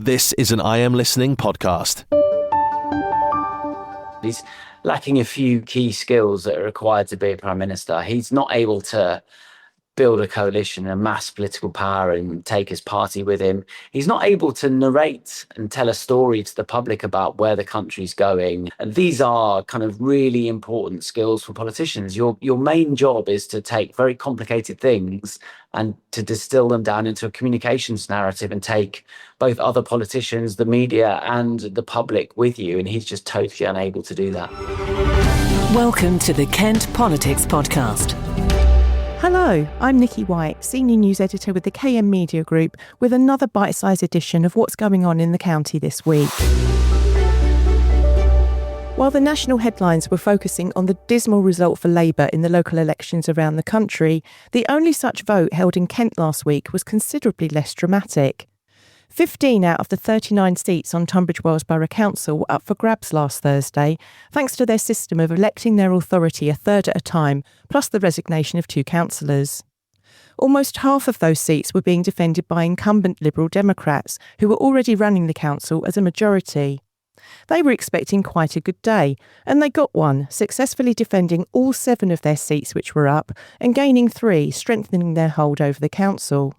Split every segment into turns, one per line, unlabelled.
This is an I Am Listening podcast.
He's lacking a few key skills that are required to be a Prime Minister. He's not able to build a coalition, amass political power and take his party with him. He's not able to narrate and tell a story to the public about where the country's going. And these are kind of really important skills for politicians. Your main job is to take very complicated things and to distill them down into a communications narrative and take both other politicians, the media and the public with you. And he's just totally unable to do that.
Welcome to the Kent Politics Podcast.
Hello, I'm Nikki White, Senior News Editor with the KM Media Group, with another bite-sized edition of what's going on in the county this week. While the national headlines were focusing on the dismal result for Labour in the local elections around the country, the only such vote held in Kent last week was considerably less dramatic. 15 out of the 39 seats on Tunbridge Wells Borough Council were up for grabs last Thursday, thanks to their system of electing their authority a third at a time, plus the resignation of 2 councillors. Almost half of those seats were being defended by incumbent Liberal Democrats, who were already running the council as a majority. They were expecting quite a good day, and they got one, successfully defending all 7 of their seats which were up, and gaining 3, strengthening their hold over the council.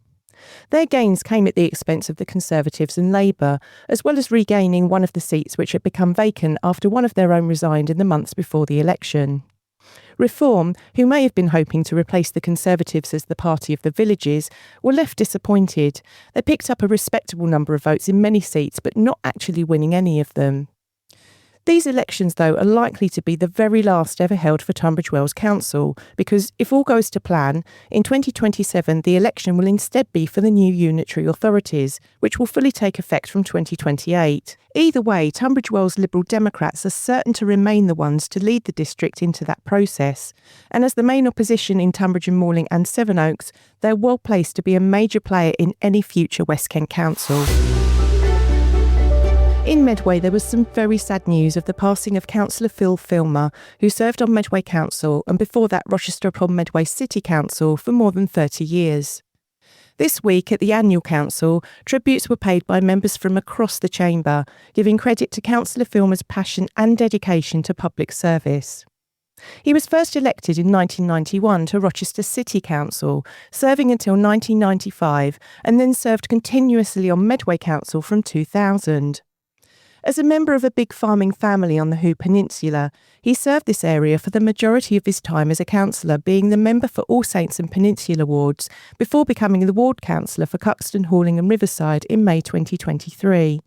Their gains came at the expense of the Conservatives and Labour, as well as regaining one of the seats which had become vacant after one of their own resigned in the months before the election. Reform, who may have been hoping to replace the Conservatives as the party of the villages, were left disappointed. They picked up a respectable number of votes in many seats, but not actually winning any of them. These elections, though, are likely to be the very last ever held for Tunbridge Wells Council, because if all goes to plan, in 2027 the election will instead be for the new unitary authorities, which will fully take effect from 2028. Either way, Tunbridge Wells Liberal Democrats are certain to remain the ones to lead the district into that process, and as the main opposition in Tunbridge and Malling and Sevenoaks, they're well placed to be a major player in any future West Kent Council. In Medway, there was some very sad news of the passing of Councillor Phil Filmer, who served on Medway Council and before that Rochester upon Medway City Council for more than 30 years. This week at the annual council, tributes were paid by members from across the chamber, giving credit to Councillor Filmer's passion and dedication to public service. He was first elected in 1991 to Rochester City Council, serving until 1995, and then served continuously on Medway Council from 2000. As a member of a big farming family on the Hoo Peninsula, he served this area for the majority of his time as a councillor, being the member for All Saints and Peninsula wards, before becoming the ward councillor for Cuxton, Horling and Riverside in May 2023.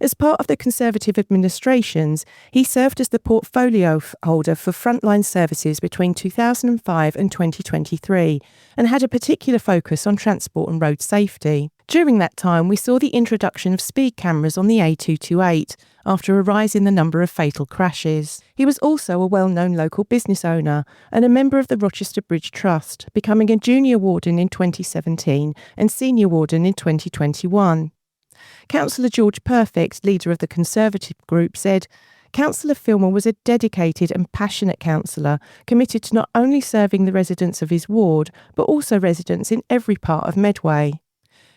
As part of the Conservative administrations, he served as the portfolio holder for frontline services between 2005 and 2023, and had a particular focus on transport and road safety. During that time, we saw the introduction of speed cameras on the A228, after a rise in the number of fatal crashes. He was also a well-known local business owner and a member of the Rochester Bridge Trust, becoming a junior warden in 2017 and senior warden in 2021. Councillor George Perfect, leader of the Conservative group, said, "Councillor Filmer was a dedicated and passionate councillor, committed to not only serving the residents of his ward, but also residents in every part of Medway."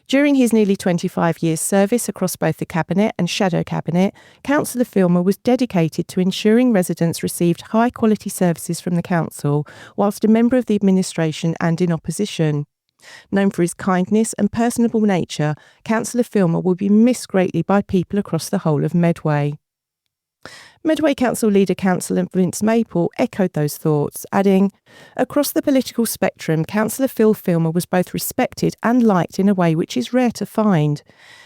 During his nearly 25 years' service across both the Cabinet and Shadow Cabinet, Councillor Filmer was dedicated to ensuring residents received high-quality services from the council, whilst a member of the administration and in opposition. Known for his kindness and personable nature, Councillor Filmer will be missed greatly by people across the whole of Medway. Medway Council leader Councillor Vince Maple echoed those thoughts, adding, "Across the political spectrum, Councillor Phil Filmer was both respected and liked in a way which is rare to find.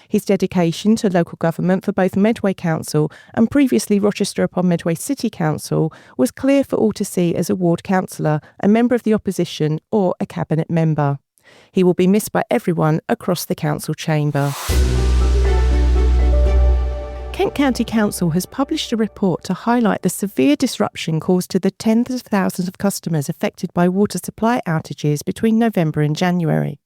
His dedication to local government for both Medway Council and previously Rochester upon Medway City Council was clear for all to see as a ward councillor, a member of the opposition or a cabinet member. He will be missed by everyone across the council chamber." Kent County Council has published a report to highlight the severe disruption caused to the tens of thousands of customers affected by water supply outages between November and January.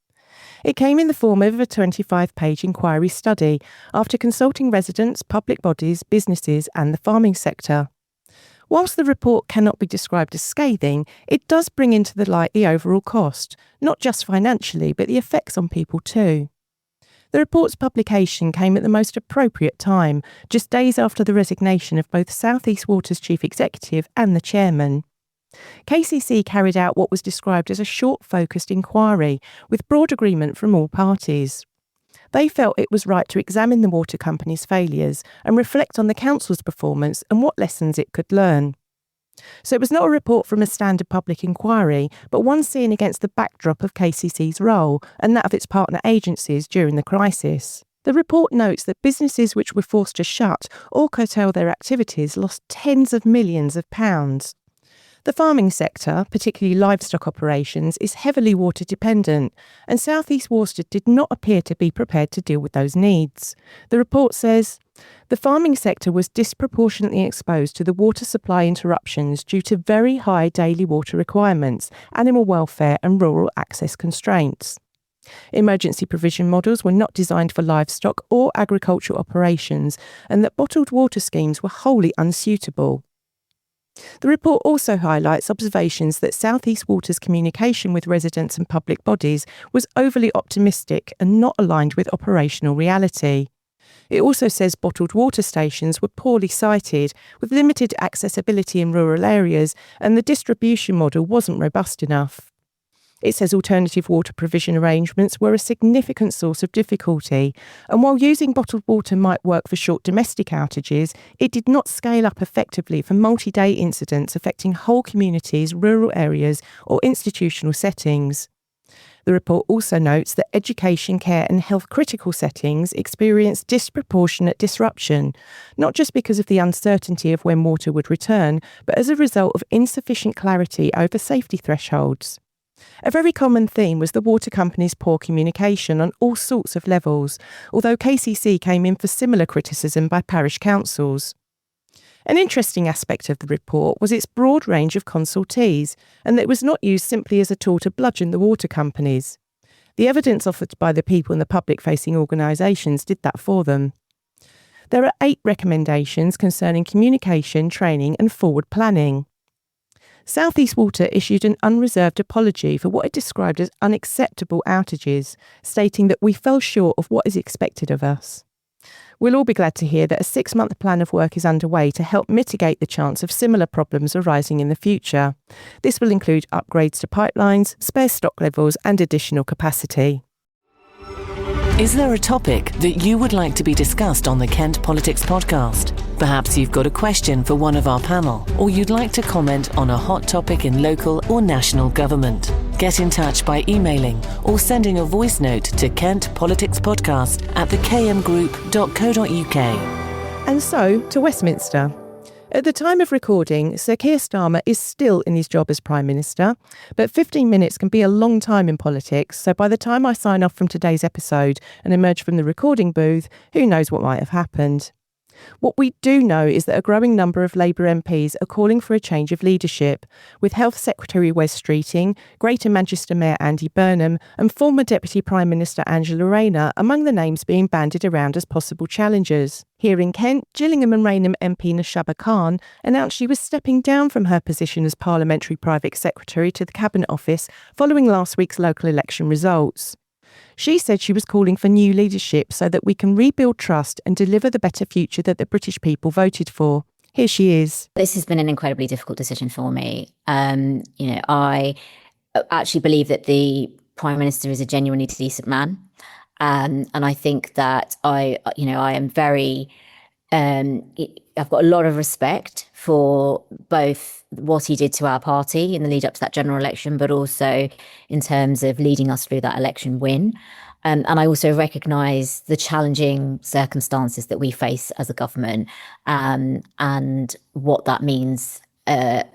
It came in the form of a 25-page inquiry study after consulting residents, public bodies, businesses and the farming sector. Whilst the report cannot be described as scathing, it does bring into the light the overall cost, not just financially, but the effects on people too. The report's publication came at the most appropriate time, just days after the resignation of both South East Water's chief executive and the chairman. KCC carried out what was described as a short, focused inquiry, with broad agreement from all parties. They felt it was right to examine the water company's failures and reflect on the council's performance and what lessons it could learn. So it was not a report from a standard public inquiry, but one seen against the backdrop of KCC's role and that of its partner agencies during the crisis. The report notes that businesses which were forced to shut or curtail their activities lost tens of millions of pounds. The farming sector, particularly livestock operations, is heavily water dependent, and South East Water did not appear to be prepared to deal with those needs. The report says, the farming sector was disproportionately exposed to the water supply interruptions due to very high daily water requirements, animal welfare and rural access constraints. Emergency provision models were not designed for livestock or agricultural operations, and that bottled water schemes were wholly unsuitable. The report also highlights observations that South East Water's communication with residents and public bodies was overly optimistic and not aligned with operational reality. It also says bottled water stations were poorly sited, with limited accessibility in rural areas, and the distribution model wasn't robust enough. It says alternative water provision arrangements were a significant source of difficulty, and while using bottled water might work for short domestic outages, it did not scale up effectively for multi-day incidents affecting whole communities, rural areas, or institutional settings. The report also notes that education, care and health critical settings experienced disproportionate disruption, not just because of the uncertainty of when water would return, but as a result of insufficient clarity over safety thresholds. A very common theme was the water company's poor communication on all sorts of levels, although KCC came in for similar criticism by parish councils. An interesting aspect of the report was its broad range of consultees, and that it was not used simply as a tool to bludgeon the water companies. The evidence offered by the people and the public-facing organisations did that for them. There are 8 recommendations concerning communication, training and forward planning. South East Water issued an unreserved apology for what it described as unacceptable outages, stating that we fell short of what is expected of us. We'll all be glad to hear that a 6-month plan of work is underway to help mitigate the chance of similar problems arising in the future. This will include upgrades to pipelines, spare stock levels and additional capacity.
Is there a topic that you would like to be discussed on the Kent Politics podcast? Perhaps you've got a question for one of our panel, or you'd like to comment on a hot topic in local or national government. Get in touch by emailing or sending a voice note to kentpoliticspodcast@thekmgroup.co.uk.
And so to Westminster. At the time of recording, Sir Keir Starmer is still in his job as Prime Minister, but 15 minutes can be a long time in politics, so by the time I sign off from today's episode and emerge from the recording booth, who knows what might have happened. What we do know is that a growing number of Labour MPs are calling for a change of leadership, with Health Secretary Wes Streeting, Greater Manchester Mayor Andy Burnham and former Deputy Prime Minister Angela Rayner among the names being bandied around as possible challengers. Here in Kent, Gillingham and Rainham MP Nashaba Khan announced she was stepping down from her position as Parliamentary Private Secretary to the Cabinet Office following last week's local election results. She said she was calling for new leadership so that we can rebuild trust and deliver the better future that the British people voted for. Here she is.
This has been an incredibly difficult decision for me. I actually believe that the Prime Minister is a genuinely decent man. And I think that I am very, I've got a lot of respect for both what he did to our party in the lead up to that general election, but also in terms of leading us through that election win. And I also recognise the challenging circumstances that we face as a government, and what that means, and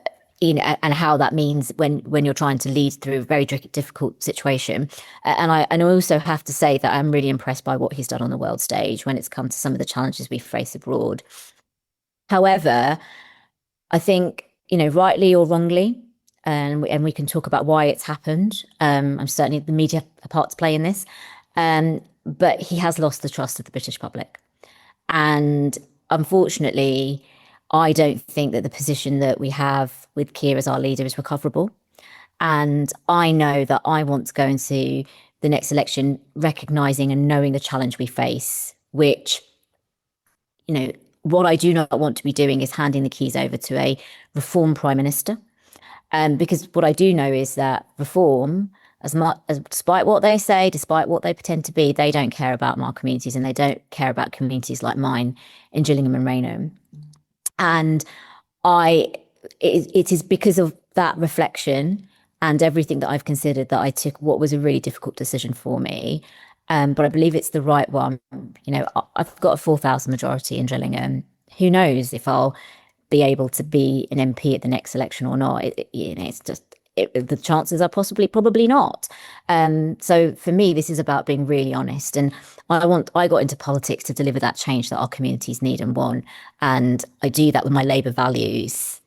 how that means when you're trying to lead through a very difficult situation. And I also have to say that I'm really impressed by what he's done on the world stage when it's come to some of the challenges we face abroad. However, I think, rightly or wrongly, and we can talk about why it's happened. I'm certainly the media a part to play in this, but he has lost the trust of the British public. And unfortunately, I don't think that the position that we have with Kier as our leader is recoverable. And I know that I want to go into the next election, recognising and knowing the challenge we face, which, what I do not want to be doing is handing the keys over to a reform Prime Minister. Because what I do know is that reform, despite what they say, despite what they pretend to be, they don't care about our communities, and they don't care about communities like mine in Gillingham and Raynham. And it is because of that reflection and everything that I've considered that I took what was a really difficult decision for me. But I believe it's the right one. I've got a 4,000 majority in Gillingham. Who knows if I'll be able to be an MP at the next election or not? It's just the chances are probably not. So for me, this is about being really honest. And I got into politics to deliver that change that our communities need and want. And I do that with my Labour values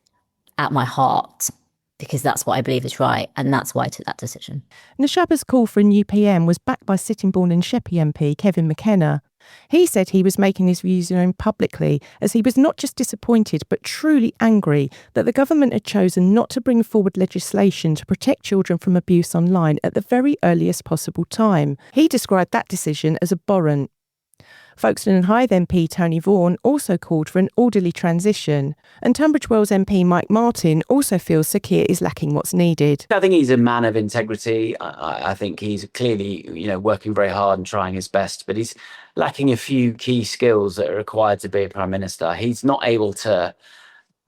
at my heart, because that's what I believe is right. And that's why I took that decision.
Nashaba's call for a new PM was backed by Sittingbourne and Sheppey MP Kevin McKenna. He said he was making his views known publicly, as he was not just disappointed but truly angry that the government had chosen not to bring forward legislation to protect children from abuse online at the very earliest possible time. He described that decision as abhorrent. Folkestone and Hythe MP Tony Vaughan also called for an orderly transition, and Tunbridge Wells MP Mike Martin also feels Sir Kier is lacking what's needed.
I think he's a man of integrity. I think he's clearly, working very hard and trying his best, but he's lacking a few key skills that are required to be a Prime Minister. He's not able to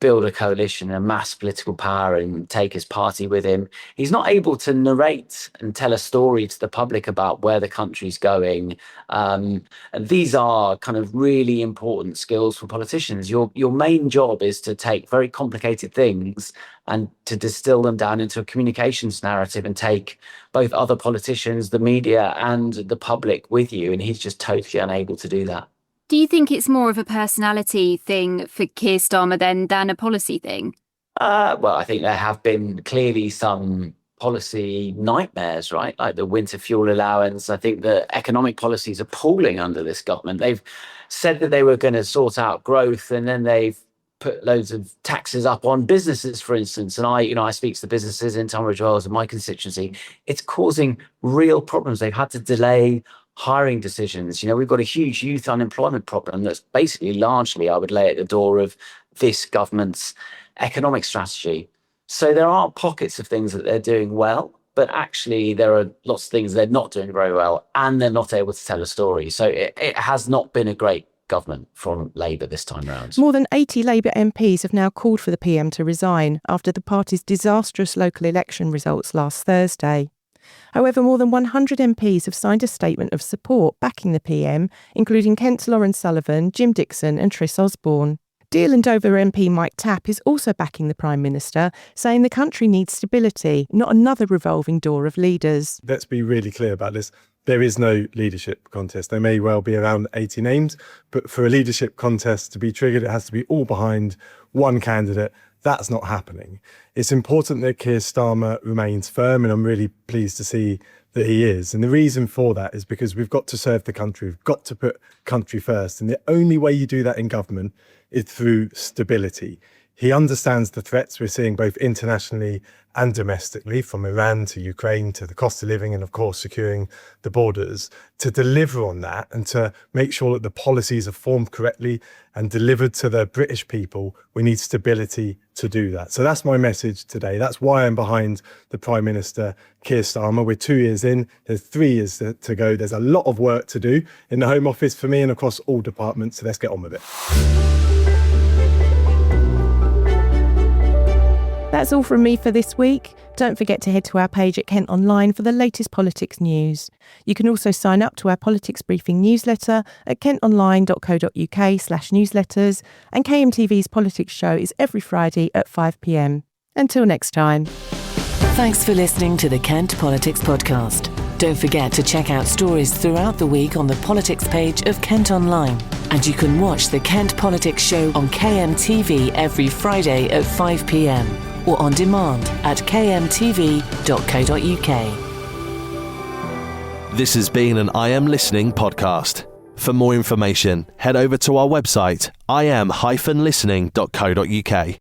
build a coalition, amass political power and take his party with him. He's not able to narrate and tell a story to the public about where the country's going. And these are kind of really important skills for politicians. Your main job is to take very complicated things and to distill them down into a communications narrative and take both other politicians, the media and the public with you. And he's just totally unable to do that.
Do you think it's more of a personality thing for Keir Starmer than a policy thing?
Well, I think there have been clearly some policy nightmares, right? Like the winter fuel allowance. I think the economic policy is appalling under this government. They've said that they were going to sort out growth, and then they've put loads of taxes up on businesses, for instance. And I speak to the businesses in Tunbridge Wells and my constituency. It's causing real problems. They've had to delay hiring decisions. We've got a huge youth unemployment problem that's basically largely, I would lay at the door of this government's economic strategy. So there are pockets of things that they're doing well, but actually there are lots of things they're not doing very well, and they're not able to tell a story. So it has not been a great government from Labour this time round.
More than 80 Labour MPs have now called for the PM to resign after the party's disastrous local election results last Thursday. However, more than 100 MPs have signed a statement of support backing the PM, including Kent's Lauren Sullivan, Jim Dixon and Tris Osborne. Deal and Dover MP Mike Tapp is also backing the Prime Minister, saying the country needs stability, not another revolving door of leaders.
Let's be really clear about this. There is no leadership contest. There may well be around 80 names, but for a leadership contest to be triggered, it has to be all behind one candidate. That's not happening. It's important that Keir Starmer remains firm, and I'm really pleased to see that he is. And the reason for that is because we've got to serve the country. We've got to put country first. And the only way you do that in government is through stability. He understands the threats we're seeing both internationally and domestically, from Iran to Ukraine to the cost of living and, of course, securing the borders. To deliver on that and to make sure that the policies are formed correctly and delivered to the British people, we need stability to do that. So that's my message today. That's why I'm behind the Prime Minister, Keir Starmer. We're 2 years in. There's 3 years to go. There's a lot of work to do in the Home Office for me and across all departments. So let's get on with it.
That's all from me for this week. Don't forget to head to our page at Kent Online for the latest politics news. You can also sign up to our politics briefing newsletter at kentonline.co.uk/newsletters, and KMTV's politics show is every Friday at 5 p.m. Until next time.
Thanks for listening to the Kent Politics Podcast. Don't forget to check out stories throughout the week on the politics page of Kent Online. And you can watch the Kent Politics Show on KMTV every Friday at 5 p.m. or on demand at kmtv.co.uk.
This has been an I Am Listening podcast. For more information, head over to our website, im-listening.co.uk.